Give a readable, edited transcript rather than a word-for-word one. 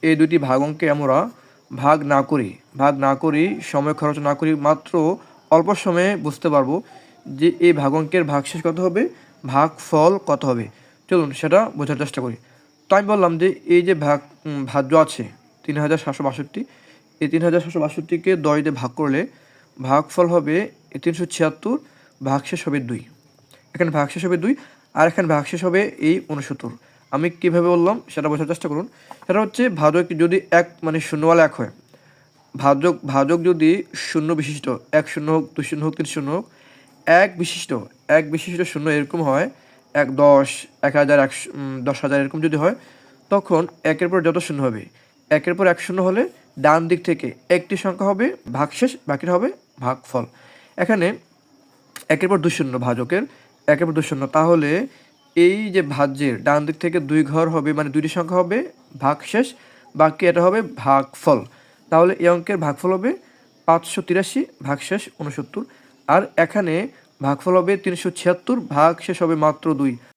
এই দুটি ভাগ অঙ্কে আমরা ভাগ না করি সময় খরচ না করি মাত্র অল্প সময়ে বুঝতে পারবো যে এই ভাগ অঙ্কের ভাগশেষ কত হবে, ভাগফল কত হবে। চলুন সেটা বোঝার চেষ্টা করি। তো আমি বললাম যে এই যে ভাজ্য আছে 3762, এই 3762কে 10 দিয়ে ভাগ করলে ভাগফল হবে 376, ভাগশেষ হবে 2। এখানে ভাগশেষ হবে 2 আর এখানে ভাগশেষ হবে এই 69। আমি কীভাবে বললাম সেটা বোঝার চেষ্টা করুন। সেটা হচ্ছে ভাজক যদি এক মানে শূন্যওয়ালা এক হয়, ভাজক যদি শূন্য বিশিষ্ট, 1 শূন্য হোক 2 শূন্য হোক 3 শূন্য হোক, এক বিশিষ্ট শূন্য এরকম হয়, 1 10 1000 10,000 এরকম যদি হয়, তখন একের পর যত শূন্য হবে, একের পর 1 শূন্য হলে ডান দিক থেকে একটি সংখ্যা হবে ভাগশেষ, বাকিটা হবে ভাগফল। এখানে একের পর 2 শূন্য ভাজকের, একের পর 2 শূন্য, তাহলে এই যে ভাজ্যের ডান দিক থেকে 2 ঘর হবে, মানে 2টি সংখ্যা হবে ভাগশেষ, বাকি এটা হবে ভাগফল। তাহলে এই অঙ্কের ভাগফল হবে 583, ভাগশেষ 69। আর এখানে ভাগফল হবে 376, ভাগশেষ হবে মাত্র 2।